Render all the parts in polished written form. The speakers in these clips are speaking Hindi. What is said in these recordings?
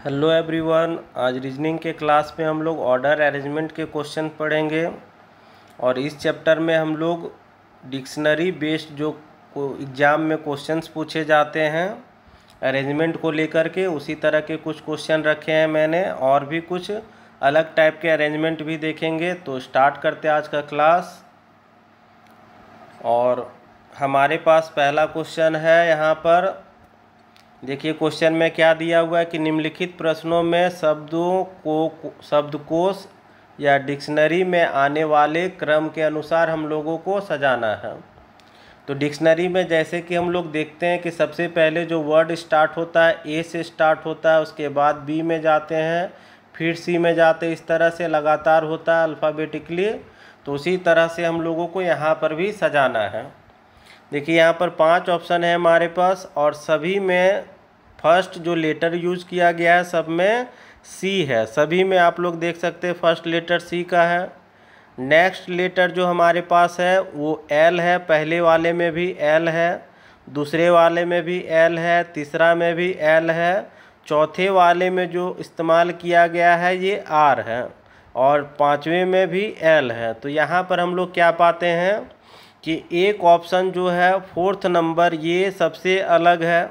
Hello everyone. आज रीजनिंग के क्लास में हम लोग ऑर्डर अरेंजमेंट के क्वेश्चन पढ़ेंगे और इस चैप्टर में हम लोग डिक्शनरी बेस्ड जो एग्ज़ाम में क्वेश्चंस पूछे जाते हैं अरेंजमेंट को लेकर के उसी तरह के कुछ क्वेश्चन रखे हैं मैंने, और भी कुछ अलग टाइप के अरेंजमेंट भी देखेंगे। तो स्टार्ट करते हैं आज का क्लास। और हमारे पास पहला क्वेश्चन है, यहाँ पर देखिए क्वेश्चन में क्या दिया हुआ है कि निम्नलिखित प्रश्नों में शब्दों को शब्दकोश या डिक्शनरी में आने वाले क्रम के अनुसार हम लोगों को सजाना है। तो डिक्शनरी में जैसे कि हम लोग देखते हैं कि सबसे पहले जो वर्ड स्टार्ट होता है ए से स्टार्ट होता है, उसके बाद बी में जाते हैं, फिर सी में जाते हैं, इस तरह से लगातार होता है अल्फ़ाबेटिकली। तो उसी तरह से हम लोगों को यहाँ पर भी सजाना है। देखिए यहाँ पर 5 ऑप्शन है हमारे पास और सभी में फर्स्ट जो लेटर यूज़ किया गया है सब में सी है। सभी में आप लोग देख सकते हैं फर्स्ट लेटर सी का है। नेक्स्ट लेटर जो हमारे पास है वो एल है। पहले वाले में भी एल है, दूसरे वाले में भी एल है, तीसरा में भी एल है, चौथे वाले में जो इस्तेमाल किया गया है ये आर है और पाँचवें में भी एल है। तो यहाँ पर हम लोग क्या पाते हैं कि एक ऑप्शन जो है फोर्थ नंबर ये सबसे अलग है।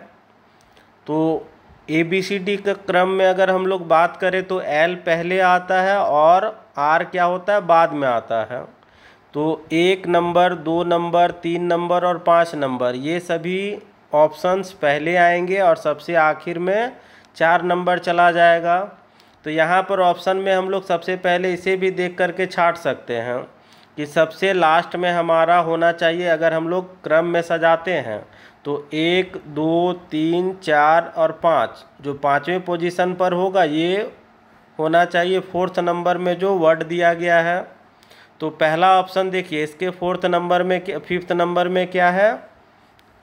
तो ABCD के क्रम में अगर हम लोग बात करें तो एल पहले आता है और आर क्या होता है बाद में आता है। तो 1 नंबर, 2 नंबर, 3 नंबर और 5 नंबर ये सभी ऑप्शंस पहले आएंगे और सबसे आखिर में 4 नंबर चला जाएगा। तो यहाँ पर ऑप्शन में हम लोग सबसे पहले इसे भी देख करके छांट सकते हैं कि सबसे लास्ट में हमारा होना चाहिए। अगर हम लोग क्रम में सजाते हैं तो 1, 2, 3, 4 और 5 जो पाँचवें पोजीशन पर होगा ये होना चाहिए फोर्थ नंबर में जो वर्ड दिया गया है। तो पहला ऑप्शन देखिए इसके फोर्थ नंबर में फिफ्थ नंबर में क्या है,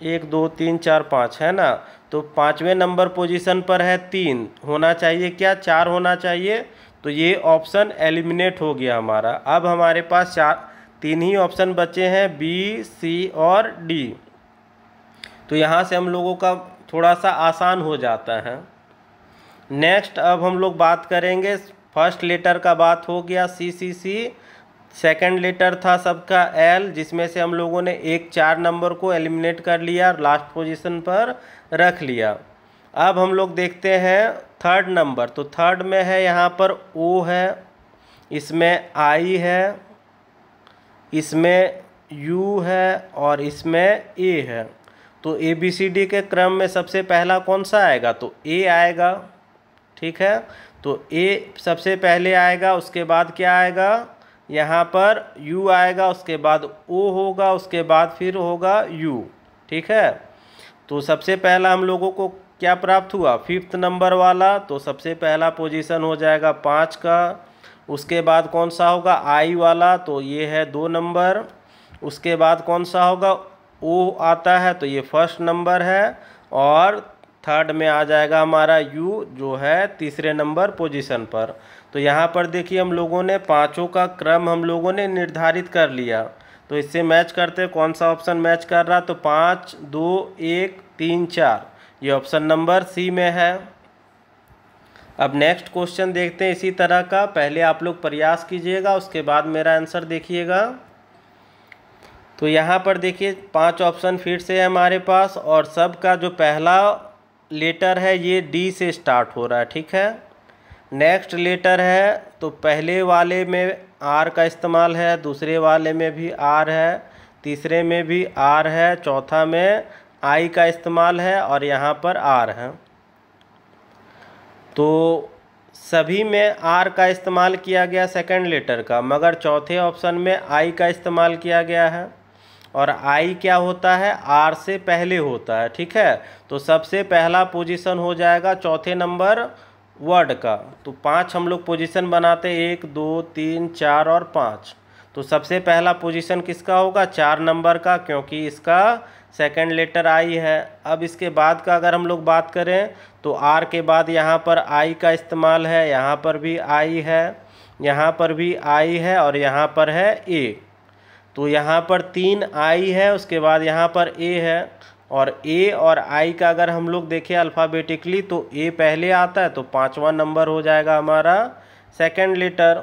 1, 2, 3, 4, 5 है ना। तो पाँचवें नंबर पोजीशन पर है 3, होना चाहिए क्या 4 होना चाहिए। तो ये ऑप्शन एलिमिनेट हो गया हमारा। अब हमारे पास 3 ही ऑप्शन बचे हैं, बी, सी और डी। तो यहाँ से हम लोगों का थोड़ा सा आसान हो जाता है। नेक्स्ट अब हम लोग बात करेंगे, फर्स्ट लेटर का बात हो गया सी। सेकंड लेटर था सबका एल, जिसमें से हम लोगों ने 1, 4 नंबर को एलिमिनेट कर लिया और लास्ट पोजीशन पर रख लिया। अब हम लोग देखते हैं थर्ड नंबर। तो थर्ड में है यहाँ पर ओ है, इसमें आई है, इसमें यू है और इसमें ए है। तो ABCD के क्रम में सबसे पहला कौन सा आएगा, तो ए आएगा। ठीक है, तो ए सबसे पहले आएगा, उसके बाद क्या आएगा, यहाँ पर यू आएगा, उसके बाद ओ होगा, उसके बाद फिर होगा यू। ठीक है, तो सबसे पहला हम लोगों को क्या प्राप्त हुआ, फिफ्थ नंबर वाला। तो सबसे पहला पोजीशन हो जाएगा 5 का। उसके बाद कौन सा होगा, आई वाला, तो ये है 2 नंबर। उसके बाद कौन सा होगा, ओ आता है, तो ये फर्स्ट नंबर है। और थर्ड में आ जाएगा हमारा यू जो है तीसरे नंबर पोजीशन पर। तो यहाँ पर देखिए हम लोगों ने पांचों का क्रम हम लोगों ने निर्धारित कर लिया। तो इससे मैच करते कौन सा ऑप्शन मैच कर रहा, तो 5, 2, 1, 3, 4 ये ऑप्शन नंबर सी में है। अब नेक्स्ट क्वेश्चन देखते हैं इसी तरह का। पहले आप लोग प्रयास कीजिएगा, उसके बाद मेरा आंसर देखिएगा। तो यहाँ पर देखिए 5 ऑप्शन फिर से है हमारे पास और सब का जो पहला लेटर है ये डी से स्टार्ट हो रहा है। ठीक है, नेक्स्ट लेटर है तो पहले वाले में आर का इस्तेमाल है, दूसरे वाले में भी आर है, तीसरे में भी आर है, चौथा में आई का इस्तेमाल है और यहाँ पर आर है। तो सभी में आर का इस्तेमाल किया गया सेकंड लेटर का, मगर चौथे ऑप्शन में आई का इस्तेमाल किया गया है। और आई क्या होता है, आर से पहले होता है। ठीक है, तो सबसे पहला पोजीशन हो जाएगा चौथे नंबर वर्ड का। तो 5 हम लोग पोजीशन बनाते हैं, 1, 2, 3, 4 और 5। तो सबसे पहला पोजीशन किसका होगा, 4 नंबर का, क्योंकि इसका सेकंड लेटर आई है। अब इसके बाद का अगर हम लोग बात करें तो आर के बाद यहाँ पर आई का इस्तेमाल है, यहाँ पर भी आई है, यहाँ पर भी आई है और यहाँ पर है ए। तो यहाँ पर 3 आई है, उसके बाद यहाँ पर ए है। और ए और आई का अगर हम लोग देखें अल्फ़ाबेटिकली तो ए पहले आता है, तो 5वां नंबर हो जाएगा हमारा सेकंड लेटर।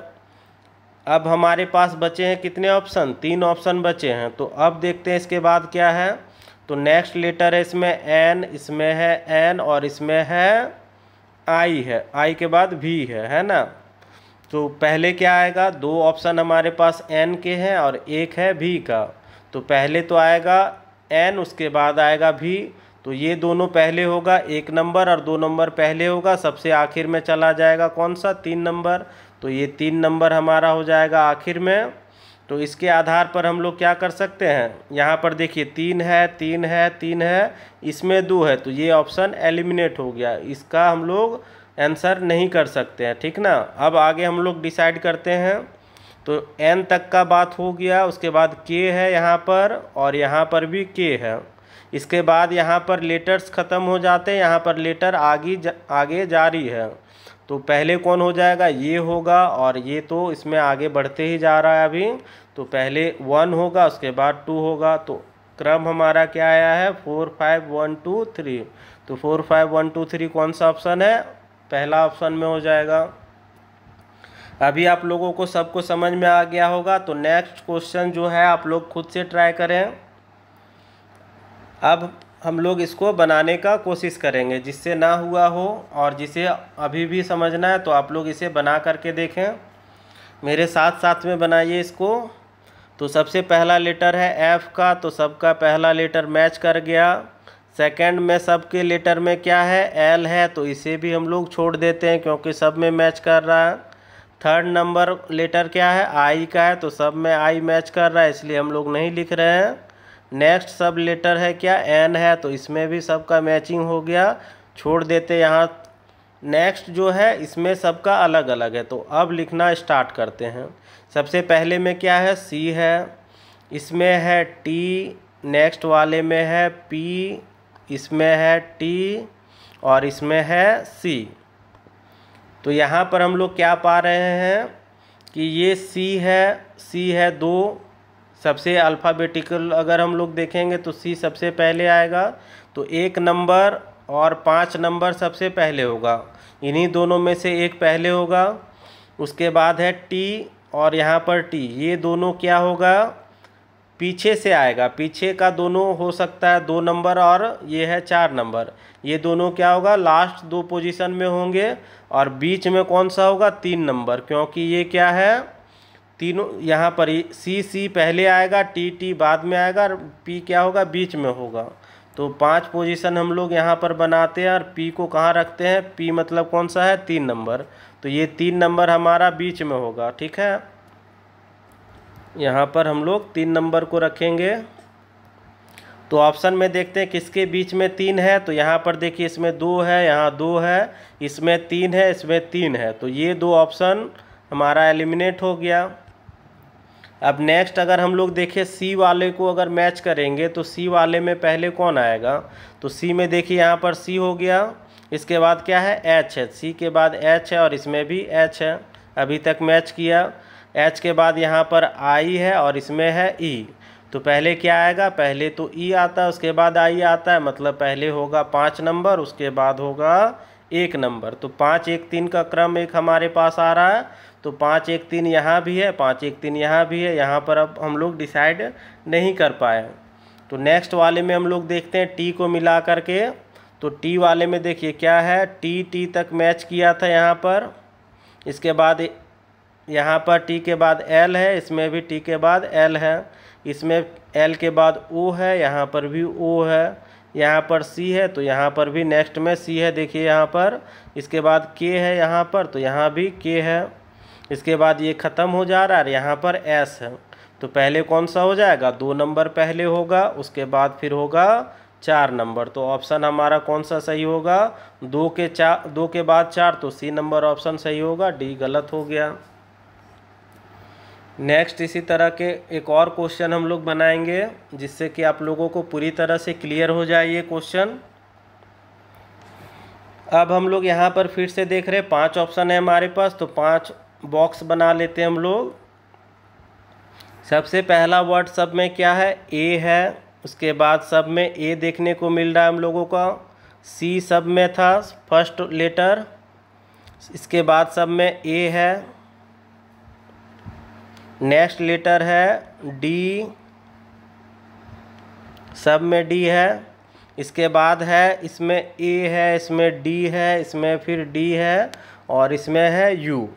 अब हमारे पास बचे हैं कितने ऑप्शन, 3 ऑप्शन बचे हैं। तो अब देखते हैं इसके बाद क्या है। तो नेक्स्ट लेटर है इसमें एन, इसमें है एन और इसमें है आई है, आई के बाद वी है ना। तो पहले क्या आएगा, 2 ऑप्शन हमारे पास एन के हैं और एक है वी का। तो पहले तो आएगा एन, उसके बाद आएगा वी। तो ये दोनों पहले होगा 1 नंबर और 2 नंबर पहले होगा, सबसे आखिर में चला जाएगा कौन सा, 3 नंबर। तो ये 3 नंबर हमारा हो जाएगा आखिर में। तो इसके आधार पर हम लोग क्या कर सकते हैं, यहाँ पर देखिए 3 है 3 है 3 है, इसमें 2 है, तो ये ऑप्शन एलिमिनेट हो गया, इसका हम लोग आंसर नहीं कर सकते हैं, ठीक ना। अब आगे हम लोग डिसाइड करते हैं। तो एन तक का बात हो गया, उसके बाद के है यहाँ पर और यहाँ पर भी के है। इसके बाद यहाँ पर लेटर्स ख़त्म हो जाते हैं, यहाँ पर लेटर आगे जारी है। तो पहले कौन हो जाएगा, ये होगा, और ये तो इसमें आगे बढ़ते ही जा रहा है अभी। तो पहले 1 होगा, उसके बाद 2 होगा। तो क्रम हमारा क्या आया है, 4 5 1 2 3। तो 4 5 1 2 3 कौन सा ऑप्शन है, पहला ऑप्शन में हो जाएगा। अभी आप लोगों को सबको समझ में आ गया होगा। तो नेक्स्ट क्वेश्चन जो है आप लोग खुद से ट्राई करें। अब हम लोग इसको बनाने का कोशिश करेंगे, जिससे ना हुआ हो और जिसे अभी भी समझना है तो आप लोग इसे बना करके देखें, मेरे साथ साथ में बनाइए इसको। तो सबसे पहला लेटर है एफ़ का, तो सबका पहला लेटर मैच कर गया। सेकंड में सबके लेटर में क्या है, एल है, तो इसे भी हम लोग छोड़ देते हैं क्योंकि सब में मैच कर रहा है। थर्ड नंबर लेटर क्या है, आई का है, तो सब में आई मैच कर रहा है, इसलिए हम लोग नहीं लिख रहे हैं। नेक्स्ट सब लेटर है क्या, एन है, तो इसमें भी सबका मैचिंग हो गया, छोड़ देते यहाँ। नेक्स्ट जो है इसमें सबका अलग अलग है, तो अब लिखना स्टार्ट करते हैं। सबसे पहले में क्या है, सी है, इसमें है टी, नेक्स्ट वाले में है पी, इसमें है टी और इसमें है सी। तो यहाँ पर हम लोग क्या पा रहे हैं कि ये सी है 2, सबसे अल्फ़ाबेटिकल अगर हम लोग देखेंगे तो सी सबसे पहले आएगा। तो 1 नंबर और 5 नंबर सबसे पहले होगा, इन्हीं दोनों में से एक पहले होगा। उसके बाद है टी और यहाँ पर टी, ये दोनों क्या होगा, पीछे से आएगा, पीछे का दोनों हो सकता है 2 नंबर और ये है 4 नंबर, ये दोनों क्या होगा, लास्ट 2 पोजीशन में होंगे। और बीच में कौन सा होगा, 3 नंबर, क्योंकि ये क्या है, तीनों यहाँ पर सी पहले आएगा, टी बाद में आएगा और पी क्या होगा, बीच में होगा। तो 5 पोजीशन हम लोग यहाँ पर बनाते हैं और पी को कहाँ रखते हैं, पी मतलब कौन सा है, 3 नंबर, तो ये 3 नंबर हमारा बीच में होगा, ठीक है। यहाँ पर हम लोग 3 नंबर को रखेंगे। तो ऑप्शन में देखते हैं किसके बीच में 3 है। तो यहाँ पर देखिए इसमें 2 है, यहाँ 2 है, इसमें 3 है, इसमें 3 है, तो ये 2 ऑप्शन हमारा एलिमिनेट हो गया। अब नेक्स्ट अगर हम लोग देखें सी वाले को अगर मैच करेंगे तो सी वाले में पहले कौन आएगा, तो सी में देखिए यहाँ पर सी हो गया, इसके बाद क्या है, एच है, सी के बाद एच है और इसमें भी एच है, अभी तक मैच किया। एच के बाद यहाँ पर आई है और इसमें है ई, तो पहले क्या आएगा, पहले तो ई आता है, उसके बाद आई आता है, मतलब पहले होगा 5 नंबर, उसके बाद होगा 1 नंबर। तो 5 1 3 का क्रम एक हमारे पास आ रहा है। तो 5 1 3 यहाँ भी है, 5 1 3 यहाँ भी है, यहाँ पर अब हम लोग डिसाइड नहीं कर पाए। तो नेक्स्ट वाले में हम लोग देखते हैं टी को मिला करके। तो टी वाले में देखिए क्या है, टी तक मैच किया था यहाँ पर, इसके बाद यहाँ पर टी के बाद एल है, इसमें भी टी के बाद एल है, इसमें एल के बाद ओ है, यहाँ पर भी ओ है, यहाँ पर सी है, तो यहाँ पर भी नेक्स्ट में सी है, देखिए यहाँ पर। इसके बाद के है यहाँ पर, तो यहाँ भी के है। इसके बाद ये ख़त्म हो जा रहा है, यहाँ पर एस है, तो पहले कौन सा हो जाएगा, 2 नंबर पहले होगा, उसके बाद फिर होगा 4 नंबर। तो ऑप्शन हमारा कौन सा सही होगा, 2 के बाद 4, तो सी नंबर ऑप्शन सही होगा, डी गलत हो गया। नेक्स्ट इसी तरह के एक और क्वेश्चन हम लोग बनाएंगे, जिससे कि आप लोगों को पूरी तरह से क्लियर हो जाए ये क्वेश्चन। अब हम लोग यहाँ पर फिर से देख रहे हैं 5 ऑप्शन है हमारे पास, तो 5 बॉक्स बना लेते हैं हम लोग। सबसे पहला वर्ड सब में क्या है, ए है, उसके बाद सब में ए देखने को मिल रहा है हम लोगों का, सी सब में था फर्स्ट लेटर, इसके बाद सब में ए है, नेक्स्ट लेटर है डी, सब में डी है, इसके बाद है इसमें ए है, इसमें डी है, इसमें फिर डी है और इसमें है यू।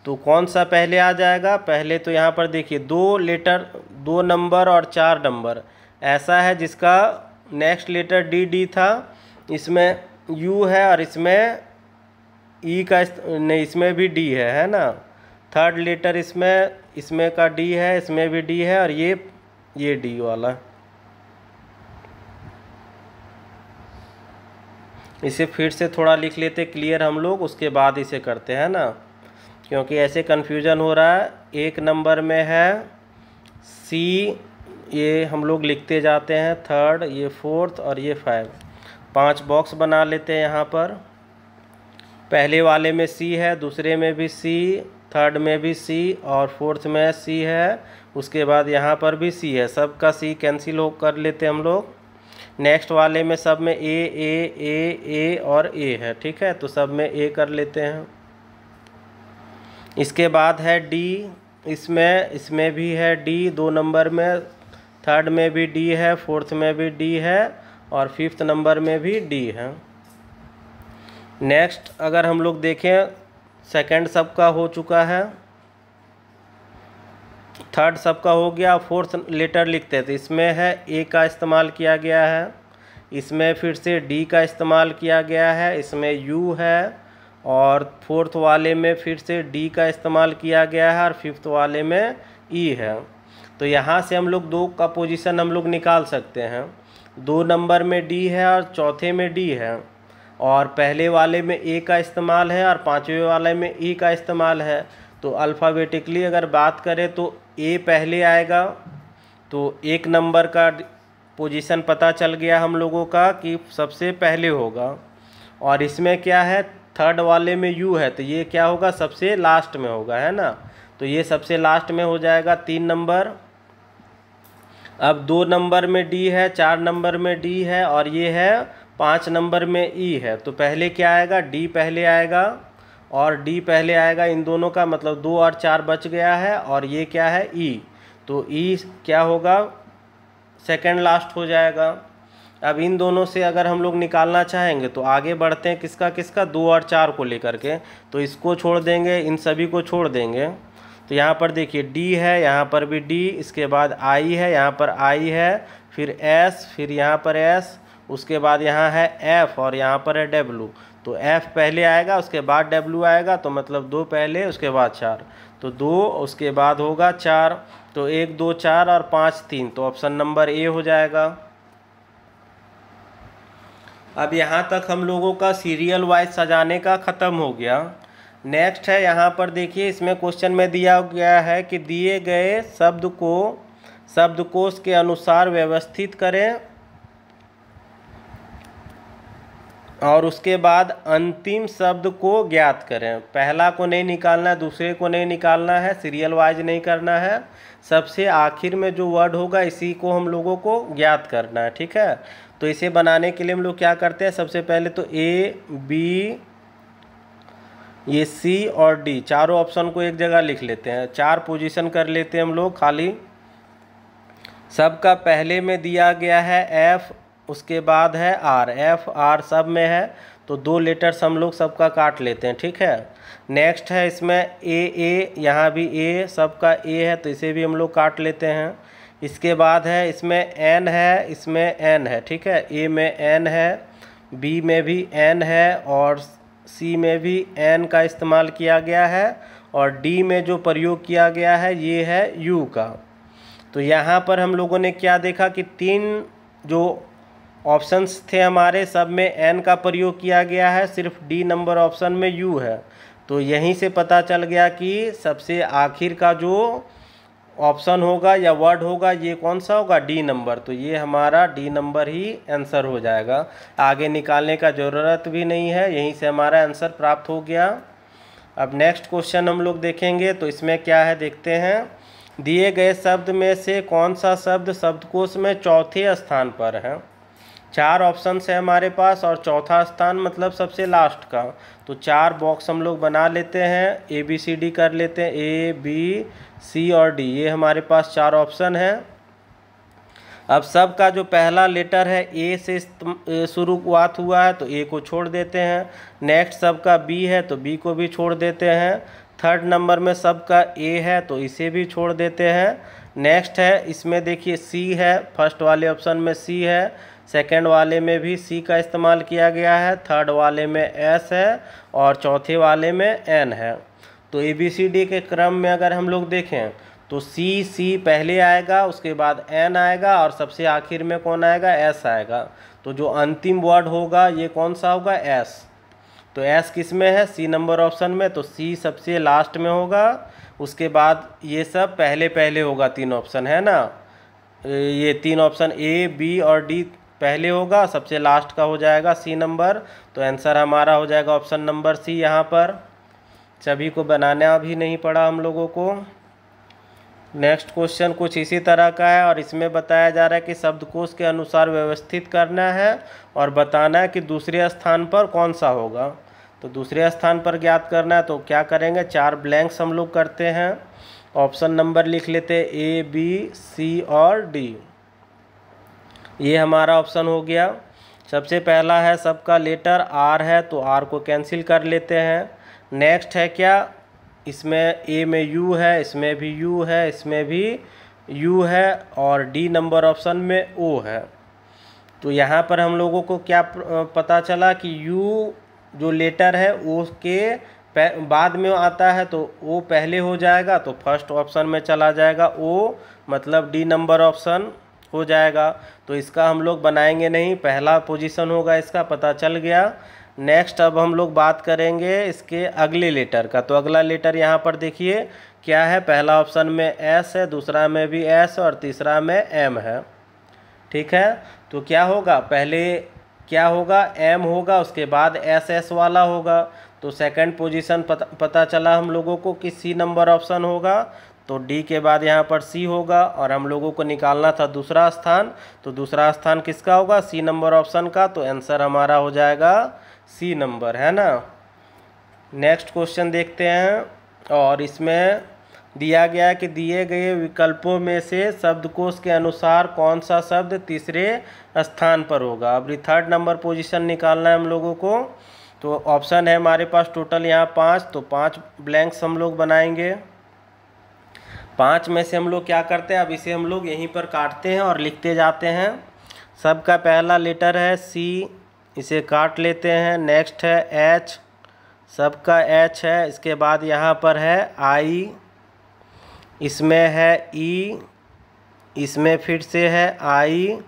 तो कौन सा पहले आ जाएगा? पहले तो यहाँ पर देखिए 2 लेटर, 2 नंबर और 4 नंबर ऐसा है जिसका नेक्स्ट लेटर डी था, इसमें यू है और इसमें ई का नहीं, इसमें भी डी है ना। थर्ड लेटर इसमें का डी है, इसमें भी डी है और ये डी वाला। इसे फिर से थोड़ा लिख लेते क्लियर हम लोग, उसके बाद इसे करते हैं ना, क्योंकि ऐसे कन्फ्यूज़न हो रहा है। एक नंबर में है सी, ये हम लोग लिखते जाते हैं, थर्ड, ये फोर्थ और ये 5, 5 बॉक्स बना लेते हैं यहाँ पर। पहले वाले में सी है, दूसरे में भी सी, थर्ड में भी सी और फोर्थ में सी है, उसके बाद यहाँ पर भी सी है, सबका सी कैंसिल हो कर लेते हैं हम लोग। नेक्स्ट वाले में सब में ए और ए है, ठीक है, तो सब में ए कर लेते हैं। इसके बाद है डी, इसमें भी है डी 2 नंबर में, थर्ड में भी डी है, फोर्थ में भी डी है और फिफ्थ नंबर में भी डी है। नेक्स्ट अगर हम लोग देखें, सेकंड सबका हो चुका है, थर्ड सबका हो गया, फोर्थ लेटर लिखते हैं तो इसमें है ए का इस्तेमाल किया गया है, इसमें फिर से डी का इस्तेमाल किया गया है, इसमें यू है और फोर्थ वाले में फिर से डी का इस्तेमाल किया गया है और फिफ्थ वाले में ई है। तो यहाँ से हम लोग 2 का पोजीशन हम लोग निकाल सकते हैं। 2 नंबर में डी है और चौथे में डी है और पहले वाले में ए का इस्तेमाल है और पाँचवें वाले में ई का इस्तेमाल है। तो अल्फ़ाबेटिकली अगर बात करें तो ए पहले आएगा, तो 1 नंबर का पोजीशन पता चल गया हम लोगों का कि सबसे पहले होगा। और इसमें क्या है, थर्ड वाले में यू है तो ये क्या होगा, सबसे लास्ट में होगा, है ना। तो ये सबसे लास्ट में हो जाएगा 3 नंबर। अब 2 नंबर में डी है, 4 नंबर में डी है और ये है 5 नंबर में ई है। तो पहले क्या आएगा, डी पहले आएगा और डी पहले आएगा, इन दोनों का मतलब 2 और 4 बच गया है और ये क्या है ई, तो ई क्या होगा, सेकंड लास्ट हो जाएगा। अब इन दोनों से अगर हम लोग निकालना चाहेंगे तो आगे बढ़ते हैं, किसका 2 और 4 को लेकर के, तो इसको छोड़ देंगे, इन सभी को छोड़ देंगे। तो यहाँ पर देखिए डी है, यहाँ पर भी डी, इसके बाद आई है, यहाँ पर आई है, फिर एस, फिर यहाँ पर एस, उसके बाद यहाँ है एफ और यहाँ पर है डब्लू। तो एफ पहले आएगा, उसके बाद डब्लू आएगा, तो मतलब 2 पहले उसके बाद 4, तो 2 उसके बाद होगा 4, तो 1 2 4 और 5 3, तो ऑप्शन नंबर ए हो जाएगा। अब यहाँ तक हम लोगों का सीरियल वाइज सजाने का ख़त्म हो गया। नेक्स्ट है यहाँ पर देखिए, इसमें क्वेश्चन में दिया गया है कि दिए गए शब्द को शब्दकोश के अनुसार व्यवस्थित करें और उसके बाद अंतिम शब्द को ज्ञात करें। पहला को नहीं निकालना है, दूसरे को नहीं निकालना है, सीरियल वाइज नहीं करना है, सबसे आखिर में जो वर्ड होगा इसी को हम लोगों को ज्ञात करना है, ठीक है। तो इसे बनाने के लिए हम लोग क्या करते हैं, सबसे पहले तो ए बी, ये सी और डी चारों ऑप्शन को एक जगह लिख लेते हैं, 4 पोजीशन कर लेते हैं हम लोग खाली। सबका पहले में दिया गया है एफ, उसके बाद है आर, एफ आर सब में है, तो 2 लेटर्स हम लोग सबका काट लेते हैं, ठीक है। नेक्स्ट है इसमें ए, यहाँ भी ए, सबका ए है, तो इसे भी हम लोग काट लेते हैं। इसके बाद है इसमें एन है, इसमें एन है, ठीक है, ए में एन है, बी में भी एन है और सी में भी एन का इस्तेमाल किया गया है और डी में जो प्रयोग किया गया है ये है यू का। तो यहाँ पर हम लोगों ने क्या देखा कि 3 जो ऑप्शंस थे हमारे, सब में एन का प्रयोग किया गया है, सिर्फ डी नंबर ऑप्शन में यू है। तो यहीं से पता चल गया कि सबसे आखिर का जो ऑप्शन होगा या वर्ड होगा ये कौन सा होगा, डी नंबर। तो ये हमारा डी नंबर ही आंसर हो जाएगा, आगे निकालने का ज़रूरत भी नहीं है, यहीं से हमारा आंसर प्राप्त हो गया। अब नेक्स्ट क्वेश्चन हम लोग देखेंगे, तो इसमें क्या है देखते हैं। दिए गए शब्द में से कौन सा शब्द शब्दकोश में चौथे स्थान पर है। 4 ऑप्शन है हमारे पास और चौथा स्थान मतलब सबसे लास्ट का। तो 4 बॉक्स हम लोग बना लेते हैं, ABCD कर लेते हैं, A B C और D, ये हमारे पास 4 ऑप्शन है। अब सब का जो पहला लेटर है ए से शुरुआत हुआ है तो ए को छोड़ देते हैं। नेक्स्ट सबका बी है तो बी को भी छोड़ देते हैं। थर्ड नंबर में सबका ए है तो इसे भी छोड़ देते हैं। नेक्स्ट है इसमें देखिए सी है, फर्स्ट वाले ऑप्शन में सी है, सेकंड वाले में भी सी का इस्तेमाल किया गया है, थर्ड वाले में एस है और चौथे वाले में एन है। तो ABCD के क्रम में अगर हम लोग देखें तो सी पहले आएगा, उसके बाद एन आएगा और सबसे आखिर में कौन आएगा, एस आएगा। तो जो अंतिम वर्ड होगा ये कौन सा होगा, एस। तो एस किस में है, सी नंबर ऑप्शन में, तो सी सबसे लास्ट में होगा। उसके बाद ये सब पहले पहले होगा, 3 ऑप्शन है ना, ये 3 ऑप्शन ए बी और डी पहले होगा, सबसे लास्ट का हो जाएगा सी नंबर। तो आंसर हमारा हो जाएगा ऑप्शन नंबर सी। यहाँ पर सभी को बनाना भी नहीं पड़ा हम लोगों को। नेक्स्ट क्वेश्चन कुछ इसी तरह का है और इसमें बताया जा रहा है कि शब्दकोश के अनुसार व्यवस्थित करना है और बताना है कि दूसरे स्थान पर कौन सा होगा। तो दूसरे स्थान पर ज्ञात करना है तो क्या करेंगे, 4 ब्लैंक्स हम लोग करते हैं, ऑप्शन नंबर लिख लेते हैं A B C और D। ये हमारा ऑप्शन हो गया। सबसे पहला है सबका लेटर R है तो R को कैंसिल कर लेते हैं। नेक्स्ट है क्या, इसमें A में U है, इसमें भी U है, इसमें भी U है और D नंबर ऑप्शन में O है। तो यहाँ पर हम लोगों को क्या पता चला कि U जो लेटर है O के बाद में आता है तो O पहले हो जाएगा, तो फर्स्ट ऑप्शन में चला जाएगा O, मतलब D नंबर ऑप्शन हो जाएगा। तो इसका हम लोग बनाएंगे नहीं, पहला पोजीशन होगा इसका, पता चल गया। नेक्स्ट अब हम लोग बात करेंगे इसके अगले लेटर का। तो अगला लेटर यहाँ पर देखिए क्या है, पहला ऑप्शन में एस है, दूसरा में भी एस और तीसरा में एम है। ठीक है, तो क्या होगा, पहले क्या होगा, एम होगा, उसके बाद एस वाला होगा। तो सेकंड पोजीशन पता चला हम लोगों को कि सी नंबर ऑप्शन होगा। तो डी के बाद यहाँ पर सी होगा और हम लोगों को निकालना था दूसरा स्थान। तो दूसरा स्थान किसका होगा, सी नंबर ऑप्शन का। तो आंसर हमारा हो जाएगा सी नंबर, है ना। नेक्स्ट क्वेश्चन देखते हैं और इसमें दिया गया है कि दिए गए विकल्पों में से शब्दकोश के अनुसार कौन सा शब्द तीसरे स्थान पर होगा। अब थर्ड नंबर पोजीशन निकालना है हम लोगों को। तो ऑप्शन है हमारे पास टोटल यहाँ 5, तो 5 ब्लैंक्स हम लोग बनाएंगे। 5 में से हम लोग क्या करते हैं, अब इसे हम लोग यहीं पर काटते हैं और लिखते जाते हैं। सबका पहला लेटर है सी, इसे काट लेते हैं। नेक्स्ट है एच, सबका एच है, इसके बाद यहाँ पर है आई, इसमें है ई, इसमें फिर से है आई,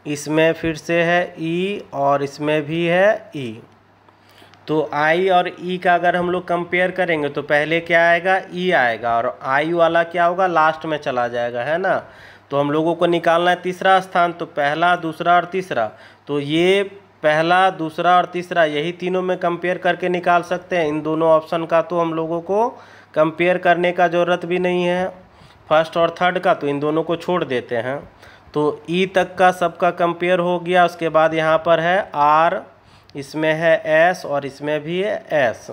इसमें फिर से है ई और इसमें भी है ई। तो आई और ई का अगर हम लोग कंपेयर करेंगे तो पहले क्या आएगा, ई आएगा और आई वाला क्या होगा, लास्ट में चला जाएगा, है ना। तो हम लोगों को निकालना है तीसरा स्थान। तो पहला, दूसरा और तीसरा, तो ये पहला, दूसरा और तीसरा यही तीनों में कंपेयर करके निकाल सकते हैं। इन दोनों ऑप्शन का तो हम लोगों को कंपेयर करने का ज़रूरत भी नहीं है, फर्स्ट और थर्ड का, तो इन दोनों को छोड़ देते हैं। तो ई तक का सबका कंपेयर हो गया। उसके बाद यहाँ पर है आर, इसमें है एस और इसमें भी है एस।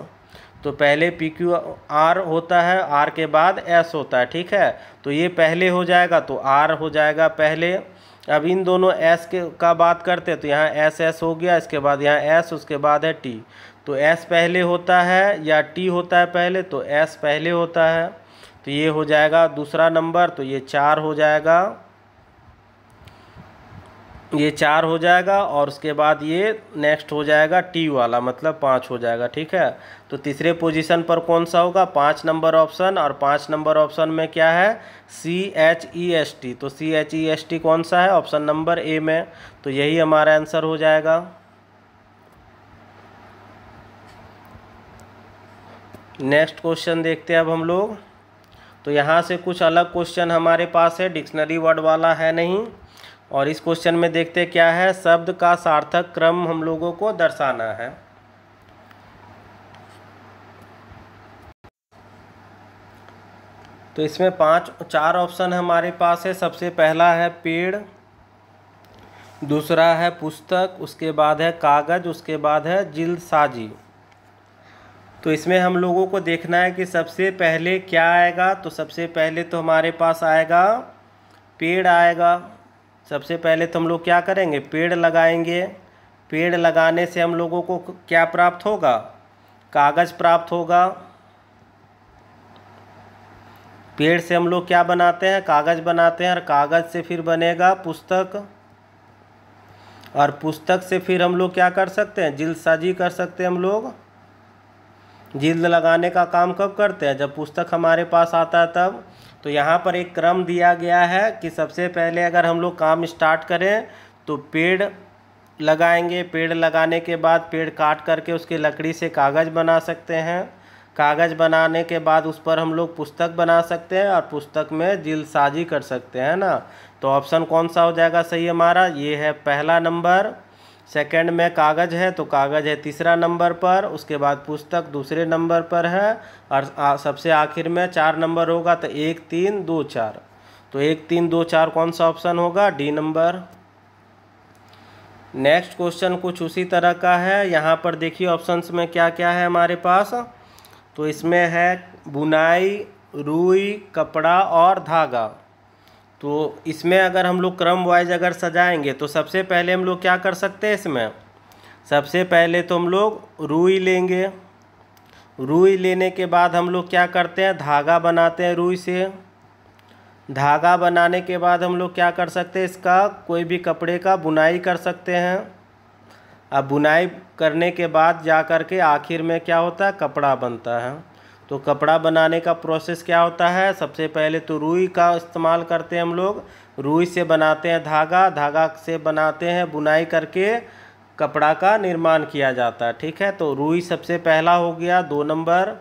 तो पहले PQR होता है, आर के बाद एस होता है, ठीक है। तो ये पहले हो जाएगा तो आर हो जाएगा पहले। अब इन दोनों एस के का बात करते हैं तो यहाँ एस हो गया, इसके बाद यहाँ एस, उसके बाद है टी। तो एस पहले होता है या टी होता है पहले, तो एस पहले होता है। तो ये हो जाएगा दूसरा नंबर, तो ये 4 हो जाएगा, ये 4 हो जाएगा और उसके बाद ये नेक्स्ट हो जाएगा टी वाला, मतलब 5 हो जाएगा, ठीक है। तो तीसरे पोजीशन पर कौन सा होगा, 5 नंबर ऑप्शन, और 5 नंबर ऑप्शन में क्या है, CHEST। तो CHEST कौन सा है, ऑप्शन नंबर ए में। तो यही हमारा आंसर हो जाएगा। नेक्स्ट क्वेश्चन देखते हैं अब हम लोग। तो यहाँ से कुछ अलग क्वेश्चन हमारे पास है, डिक्शनरी वर्ड वाला है नहीं। और इस क्वेश्चन में देखते क्या है, शब्द का सार्थक क्रम हम लोगों को दर्शाना है। तो इसमें चार ऑप्शन हमारे पास है। सबसे पहला है पेड़, दूसरा है पुस्तक, उसके बाद है कागज़, उसके बाद है जिल्दसाजी। तो इसमें हम लोगों को देखना है कि सबसे पहले क्या आएगा। तो सबसे पहले तो हमारे पास आएगा पेड़ आएगा। सबसे पहले तो हम लोग क्या करेंगे, पेड़ लगाएंगे। पेड़ लगाने से हम लोगों को क्या प्राप्त होगा, कागज़ प्राप्त होगा। पेड़ से हम लोग क्या बनाते हैं, कागज़ बनाते हैं, और कागज़ से फिर बनेगा पुस्तक, और पुस्तक से फिर हम लोग क्या कर सकते हैं, जिल्दसाजी कर सकते हैं। हम लोग जिल्द लगाने का काम कब करते हैं, जब पुस्तक हमारे पास आता है तब। तो यहाँ पर एक क्रम दिया गया है कि सबसे पहले अगर हम लोग काम स्टार्ट करें तो पेड़ लगाएंगे। पेड़ लगाने के बाद पेड़ काट करके उसकी लकड़ी से कागज़ बना सकते हैं। कागज़ बनाने के बाद उस पर हम लोग पुस्तक बना सकते हैं, और पुस्तक में जिल्दसाजी कर सकते हैं ना। तो ऑप्शन कौन सा हो जाएगा सही हमारा, ये है पहला नंबर। सेकंड में कागज़ है तो कागज़ है तीसरा नंबर पर, उसके बाद पुस्तक दूसरे नंबर पर है, और सबसे आखिर में 4 नंबर होगा। तो 1 3 2 4, तो 1 3 2 4 कौन सा ऑप्शन होगा, डी नंबर। नेक्स्ट क्वेश्चन कुछ उसी तरह का है। यहाँ पर देखिए ऑप्शंस में क्या क्या है हमारे पास। तो इसमें है बुनाई, रुई, कपड़ा और धागा। तो इसमें अगर हम लोग क्रम वाइज अगर सजाएंगे तो सबसे पहले हम लोग क्या कर सकते हैं, इसमें सबसे पहले तो हम लोग रुई लेंगे। रुई लेने के बाद हम लोग क्या करते हैं, धागा बनाते हैं रुई से। धागा बनाने के बाद हम लोग क्या कर सकते हैं, इसका कोई भी कपड़े का बुनाई कर सकते हैं। अब बुनाई करने के बाद जा कर के आखिर में क्या होता है, कपड़ा बनता है। तो कपड़ा बनाने का प्रोसेस क्या होता है, सबसे पहले तो रुई का इस्तेमाल करते हैं हम लोग। रुई से बनाते हैं धागा, धागा से बनाते हैं बुनाई करके कपड़ा का निर्माण किया जाता है। ठीक है, तो रुई सबसे पहला हो गया 2 नंबर,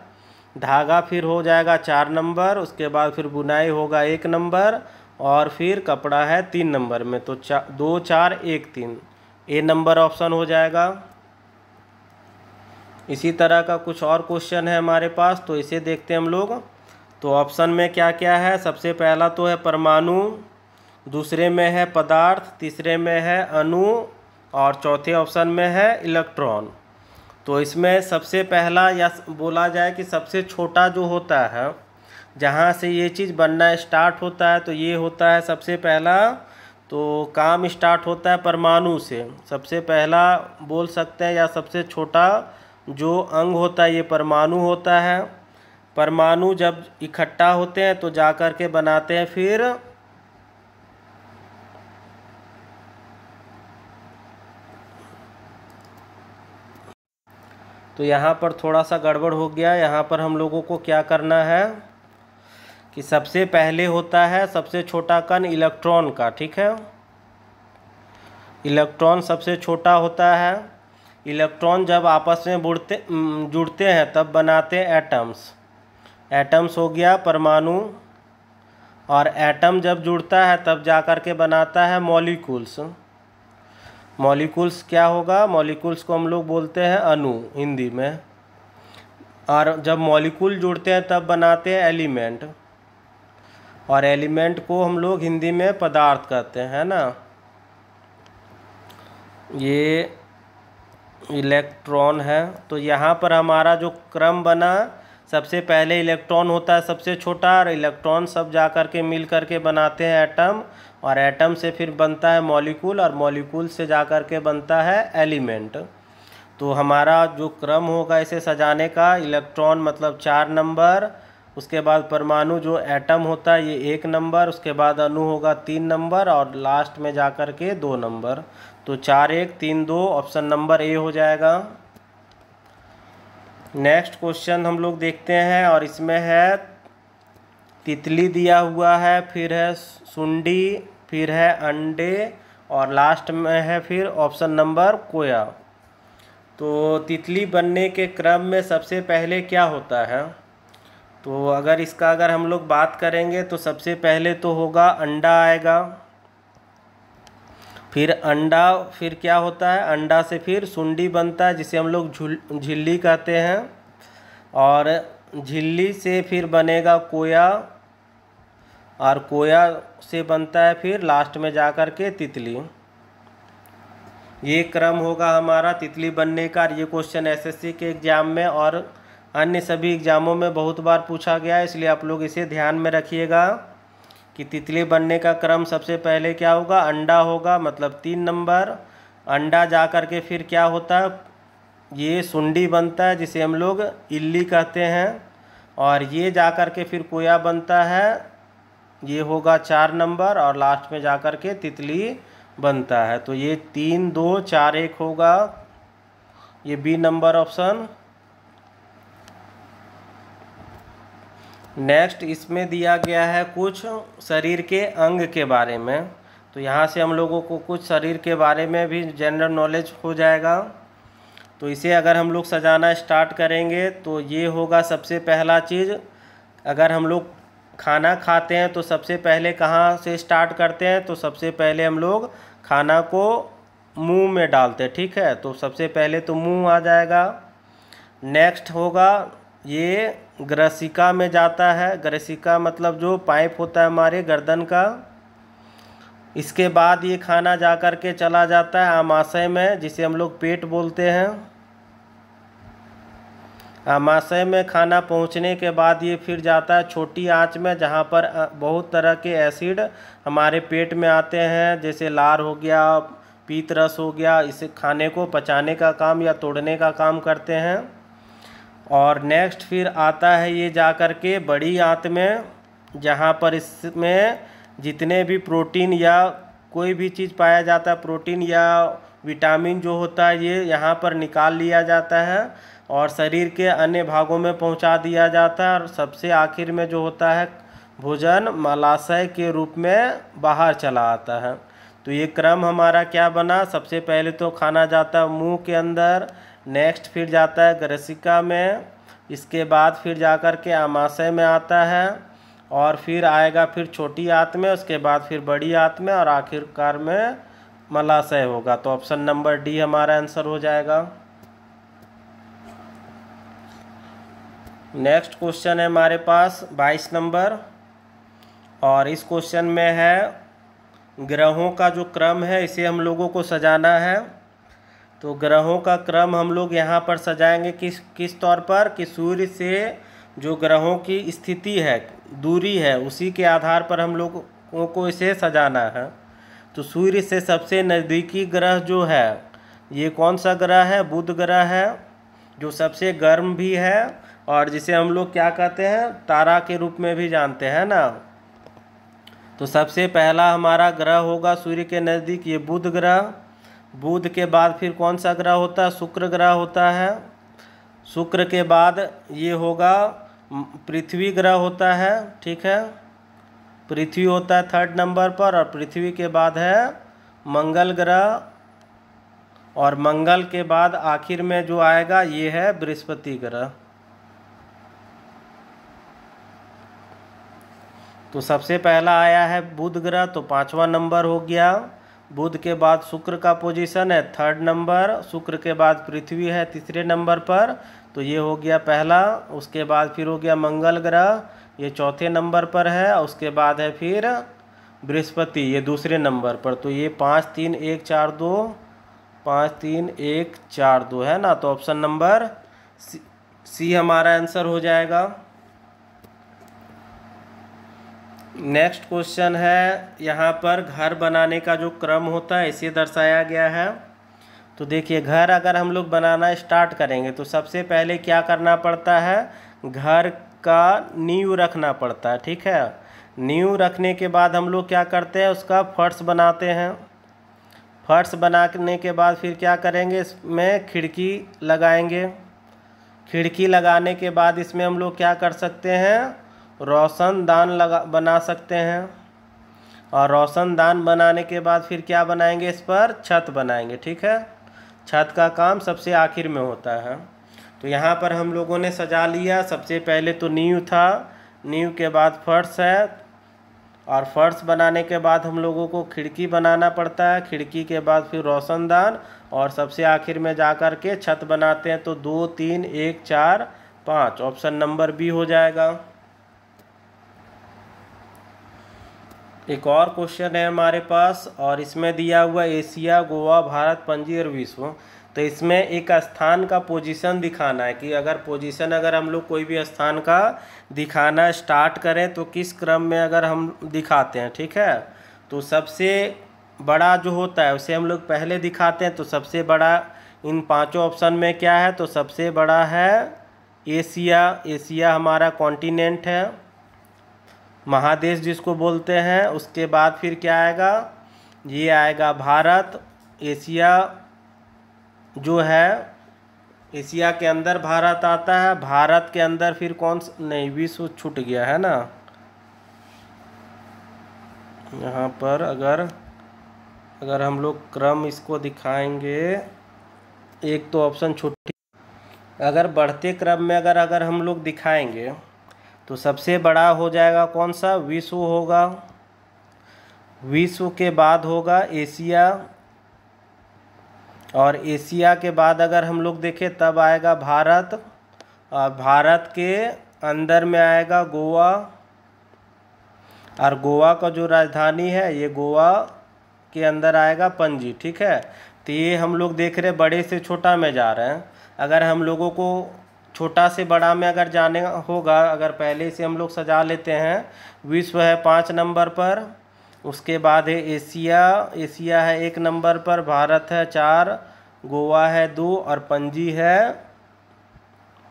धागा फिर हो जाएगा 4 नंबर, उसके बाद फिर बुनाई होगा 1 नंबर, और फिर कपड़ा है 3 नंबर में। तो 2 4 1 3, ए नंबर ऑप्शन हो जाएगा। इसी तरह का कुछ और क्वेश्चन है हमारे पास, तो इसे देखते हैं हम लोग। तो ऑप्शन में क्या क्या है, सबसे पहला तो है परमाणु, दूसरे में है पदार्थ, तीसरे में है अणु, और चौथे ऑप्शन में है इलेक्ट्रॉन। तो इसमें सबसे पहला या बोला जाए कि सबसे छोटा जो होता है, जहाँ से ये चीज़ बनना स्टार्ट होता है, तो ये होता है सबसे पहला। तो काम स्टार्ट होता है परमाणु से, सबसे पहला बोल सकते हैं, या सबसे छोटा जो अंग होता है ये परमाणु होता है। परमाणु जब इकट्ठा होते हैं तो जा कर के बनाते हैं फिर तो यहाँ पर थोड़ा सा गड़बड़ हो गया। यहाँ पर हम लोगों को क्या करना है कि सबसे पहले होता है सबसे छोटा कण इलेक्ट्रॉन का। ठीक है, इलेक्ट्रॉन सबसे छोटा होता है। इलेक्ट्रॉन जब आपस में जुड़ते हैं तब बनाते हैं एटम्स। एटम्स हो गया परमाणु, और एटम जब जुड़ता है तब जा कर के बनाता है मॉलिक्यूल्स। मॉलिक्यूल्स क्या होगा, मॉलिक्यूल्स को हम लोग बोलते हैं अणु हिंदी में। और जब मॉलिक्यूल जुड़ते हैं तब बनाते हैं एलिमेंट, और एलिमेंट को हम लोग हिंदी में पदार्थ कहते हैं ना। ये इलेक्ट्रॉन है। तो यहाँ पर हमारा जो क्रम बना, सबसे पहले इलेक्ट्रॉन होता है सबसे छोटा, और इलेक्ट्रॉन सब जा कर के मिल कर के बनाते हैं एटम, और एटम से फिर बनता है मॉलिक्यूल, और मॉलिक्यूल से जा कर के बनता है एलिमेंट। तो हमारा जो क्रम होगा इसे सजाने का, इलेक्ट्रॉन मतलब 4 नंबर, उसके बाद परमाणु जो एटम होता है ये 1 नंबर, उसके बाद अणु होगा 3 नंबर, और लास्ट में जा कर के 2 नंबर। तो 4 1 3 2 ऑप्शन नंबर ए हो जाएगा। नेक्स्ट क्वेश्चन हम लोग देखते हैं, और इसमें है तितली दिया हुआ है, फिर है सुंडी, फिर है अंडे, और लास्ट में है फिर ऑप्शन नंबर कोया। तो तितली बनने के क्रम में सबसे पहले क्या होता है, तो अगर हम लोग बात करेंगे तो सबसे पहले तो होगा अंडा आएगा, फिर अंडा, फिर क्या होता है अंडा से फिर सुंडी बनता है जिसे हम लोग झिल्ली कहते हैं, और झिल्ली से फिर बनेगा कोया, और कोया से बनता है फिर लास्ट में जा कर के तितली। ये क्रम होगा हमारा तितली बनने का। ये क्वेश्चन एसएससी के एग्ज़ाम में और अन्य सभी एग्ज़ामों में बहुत बार पूछा गया है, इसलिए आप लोग इसे ध्यान में रखिएगा कि तितली बनने का क्रम सबसे पहले क्या होगा, अंडा होगा, मतलब 3 नंबर। अंडा जा कर के फिर क्या होता है, ये सुंडी बनता है जिसे हम लोग इल्ली कहते हैं, और ये जा कर के फिर कोया बनता है, ये होगा 4 नंबर, और लास्ट में जा कर के तितली बनता है। तो ये 3 2 4 1 होगा, ये बी नंबर ऑप्शन। नेक्स्ट इसमें दिया गया है कुछ शरीर के अंग के बारे में, तो यहाँ से हम लोगों को कुछ शरीर के बारे में भी जनरल नॉलेज हो जाएगा। तो इसे अगर हम लोग सजाना स्टार्ट करेंगे तो ये होगा सबसे पहला चीज़। अगर हम लोग खाना खाते हैं तो सबसे पहले कहाँ से स्टार्ट करते हैं, तो सबसे पहले हम लोग खाना को मुंह में डालते हैं, ठीक है। तो सबसे पहले तो मुंह आ जाएगा। नेक्स्ट होगा ये ग्रसिका में जाता है, ग्रसिका मतलब जो पाइप होता है हमारे गर्दन का। इसके बाद ये खाना जा कर के चला जाता है आमाशय में, जिसे हम लोग पेट बोलते हैं। आमाशय में खाना पहुंचने के बाद ये फिर जाता है छोटी आंच में, जहां पर बहुत तरह के एसिड हमारे पेट में आते हैं, जैसे लार हो गया, पीत रस हो गया। इसे खाने को पचाने का काम या तोड़ने का काम करते हैं। और नेक्स्ट फिर आता है ये जा कर के बड़ी आंत में, जहाँ पर इसमें जितने भी प्रोटीन या कोई भी चीज़ पाया जाता है, प्रोटीन या विटामिन जो होता है, ये यहाँ पर निकाल लिया जाता है और शरीर के अन्य भागों में पहुँचा दिया जाता है। और सबसे आखिर में जो होता है भोजन मलाशय के रूप में बाहर चला आता है। तो ये क्रम हमारा क्या बना, सबसे पहले तो खाना जाता है मुंह के अंदर, नेक्स्ट फिर जाता है ग्रसिका में, इसके बाद फिर जाकर के आमाशय में आता है, और फिर आएगा फिर छोटी आंत में, उसके बाद फिर बड़ी आंत में, और आखिरकार में मलाशय होगा। तो ऑप्शन नंबर डी हमारा आंसर हो जाएगा। नेक्स्ट क्वेश्चन है हमारे पास 22 नंबर, और इस क्वेश्चन में है ग्रहों का जो क्रम है इसे हम लोगों को सजाना है। तो ग्रहों का क्रम हम लोग यहाँ पर सजाएंगे किस तौर पर कि सूर्य से जो ग्रहों की स्थिति है, दूरी है, उसी के आधार पर हम लोगों को इसे सजाना है। तो सूर्य से सबसे नज़दीकी ग्रह जो है ये कौन सा ग्रह है, बुध ग्रह है, जो सबसे गर्म भी है और जिसे हम लोग क्या कहते हैं, तारा के रूप में भी जानते हैं ना। तो सबसे पहला हमारा ग्रह होगा सूर्य के नज़दीक ये बुध ग्रह। बुध के बाद फिर कौन सा ग्रह होता है, शुक्र ग्रह होता है। शुक्र के बाद ये होगा पृथ्वी ग्रह होता है, ठीक है। पृथ्वी होता है 3rd नंबर पर, और पृथ्वी के बाद है मंगल ग्रह, और मंगल के बाद आखिर में जो आएगा ये है बृहस्पति ग्रह। तो सबसे पहला आया है बुध ग्रह, तो 5वां नंबर हो गया। बुध के बाद शुक्र का पोजीशन है 3rd नंबर, शुक्र के बाद पृथ्वी है 3रे नंबर पर, तो ये हो गया पहला। उसके बाद फिर हो गया मंगल ग्रह, ये 4थे नंबर पर है। उसके बाद है फिर बृहस्पति, ये 2रे नंबर पर। तो ये 5 3 1 4 2 5 3 1 4 2 है ना। तो ऑप्शन नंबर सी हमारा आंसर हो जाएगा। नेक्स्ट क्वेश्चन है यहाँ पर घर बनाने का जो क्रम होता है इसे दर्शाया गया है। तो देखिए घर अगर हम लोग बनाना स्टार्ट करेंगे तो सबसे पहले क्या करना पड़ता है, घर का नींव रखना पड़ता है, ठीक है। नींव रखने के बाद हम लोग क्या करते हैं, उसका फर्श बनाते हैं। फर्श बनाने के बाद फिर क्या करेंगे, इसमें खिड़की लगाएंगे। खिड़की लगाने के बाद इसमें हम लोग क्या कर सकते हैं, रोशनदान बना सकते हैं। और रोशनदान बनाने के बाद फिर क्या बनाएंगे, इस पर छत बनाएंगे, ठीक है। छत का काम सबसे आखिर में होता है। तो यहाँ पर हम लोगों ने सजा लिया। सबसे पहले तो नींव था, नींव के बाद फर्श है, और फर्श बनाने के बाद हम लोगों को खिड़की बनाना पड़ता है। खिड़की के बाद फिर रोशनदान, और सबसे आखिर में जा कर के छत बनाते हैं। तो 2 3 1 4 5 ऑप्शन नंबर बी हो जाएगा। एक और क्वेश्चन है हमारे पास, और इसमें दिया हुआ एशिया, गोवा, भारत, पणजी और विश्व। तो इसमें एक स्थान का पोजीशन दिखाना है कि अगर पोजीशन अगर हम लोग कोई भी स्थान का दिखाना स्टार्ट करें तो किस क्रम में अगर हम दिखाते हैं, ठीक है। तो सबसे बड़ा जो होता है उसे हम लोग पहले दिखाते हैं। तो सबसे बड़ा इन पांचों ऑप्शन में क्या है, तो सबसे बड़ा है एशिया। एशिया हमारा कॉन्टिनेंट है, महादेश जिसको बोलते हैं। उसके बाद फिर क्या आएगा, ये आएगा भारत। एशिया जो है, एशिया के अंदर भारत आता है। भारत के अंदर फिर कौन सा, नहीं विश्व छूट गया है ना यहाँ पर। अगर हम लोग क्रम इसको दिखाएंगे, एक तो ऑप्शन छूट, अगर बढ़ते क्रम में अगर हम लोग दिखाएंगे तो सबसे बड़ा हो जाएगा कौन सा, विश्व होगा। विश्व के बाद होगा एशिया, और एशिया के बाद अगर हम लोग देखें तब आएगा भारत, और भारत के अंदर में आएगा गोवा, और गोवा का जो राजधानी है ये गोवा के अंदर आएगा पणजी, ठीक है। तो ये हम लोग देख रहे बड़े से छोटा में जा रहे हैं। अगर हम लोगों को छोटा से बड़ा में अगर जाने होगा, अगर पहले से हम लोग सजा लेते हैं, विश्व है 5 नंबर पर, उसके बाद है एशिया, एशिया है 1 नंबर पर, भारत है 4, गोवा है 2 और पणजी है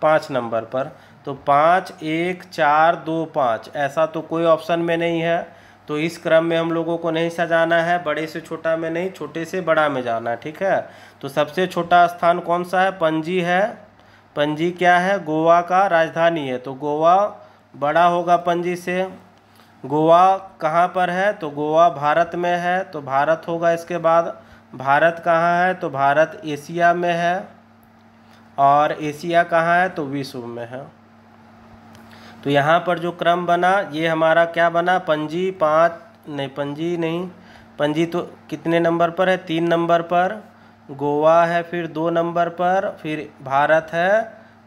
5 नंबर पर। तो 5, 1, 4, 2, 5 ऐसा तो कोई ऑप्शन में नहीं है। तो इस क्रम में हम लोगों को नहीं सजाना है, बड़े से छोटा में नहीं, छोटे से बड़ा में जाना है, ठीक है। तो सबसे छोटा स्थान कौन सा है, पणजी है। पणजी क्या है, गोवा का राजधानी है, तो गोवा बड़ा होगा पणजी से। गोवा कहाँ पर है, तो गोवा भारत में है, तो भारत होगा। इसके बाद भारत कहाँ है, तो भारत एशिया में है, और एशिया कहाँ है, तो विश्व में है। तो यहाँ पर जो क्रम बना ये हमारा क्या बना, पणजी 5 नहीं, पणजी नहीं, पणजी तो कितने नंबर पर है, 3 नंबर पर, गोवा है फिर 2 नंबर पर, फिर भारत है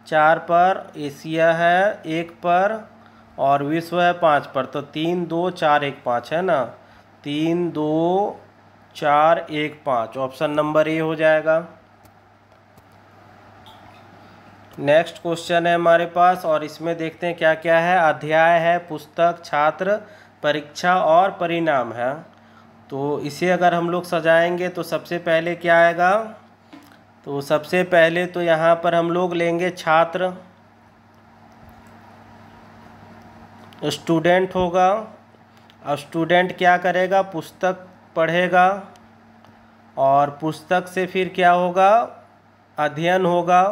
4 पर, एशिया है 1 पर, और विश्व है 5 पर। तो 3, 2, 4, 1, 5 है ना, 3, 2, 4, 1, 5 ऑप्शन नंबर ए हो जाएगा। नेक्स्ट क्वेश्चन है हमारे पास, और इसमें देखते हैं क्या क्या है। अध्याय है, पुस्तक, छात्र, परीक्षा और परिणाम है। तो इसे अगर हम लोग सजाएंगे तो सबसे पहले क्या आएगा, तो सबसे पहले तो यहाँ पर हम लोग लेंगे छात्र, स्टूडेंट होगा। और स्टूडेंट क्या करेगा, पुस्तक पढ़ेगा, और पुस्तक से फिर क्या होगा, अध्ययन होगा।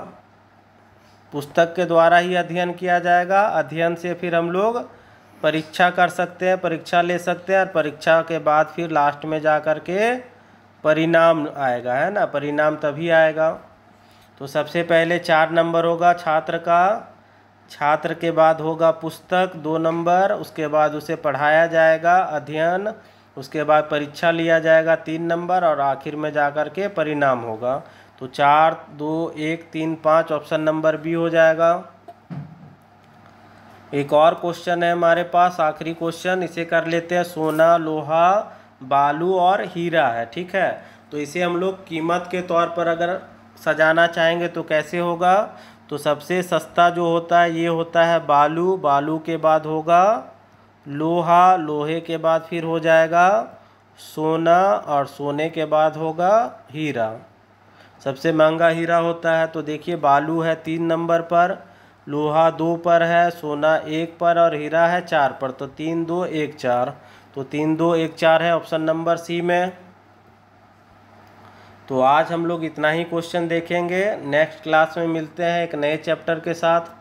पुस्तक के द्वारा ही अध्ययन किया जाएगा। अध्ययन से फिर हम लोग परीक्षा कर सकते हैं, परीक्षा ले सकते हैं, और परीक्षा के बाद फिर लास्ट में जा कर के परिणाम आएगा, है ना, परिणाम तभी आएगा। तो सबसे पहले 4 नंबर होगा छात्र का, छात्र के बाद होगा पुस्तक 2 नंबर, उसके बाद उसे पढ़ाया जाएगा, अध्ययन, उसके बाद परीक्षा लिया जाएगा 3 नंबर, और आखिर में जा कर के परिणाम होगा। तो 4, 2, 1, 3, 5 ऑप्शन नंबर बी हो जाएगा। एक और क्वेश्चन है हमारे पास, आखिरी क्वेश्चन, इसे कर लेते हैं। सोना, लोहा, बालू और हीरा है, ठीक है। तो इसे हम लोग कीमत के तौर पर अगर सजाना चाहेंगे तो कैसे होगा, तो सबसे सस्ता जो होता है ये होता है बालू, बालू के बाद होगा लोहा, लोहे के बाद फिर हो जाएगा सोना, और सोने के बाद होगा हीरा। सबसे महंगा हीरा होता है। तो देखिए बालू है 3 नंबर पर, लोहा 2 पर है, सोना 1 पर, और हीरा है 4 पर। तो 3, 2, 1, 4, तो 3, 2, 1, 4 है ऑप्शन नंबर सी में। तो आज हम लोग इतना ही क्वेश्चन देखेंगे। नेक्स्ट क्लास में मिलते हैं एक नए चैप्टर के साथ।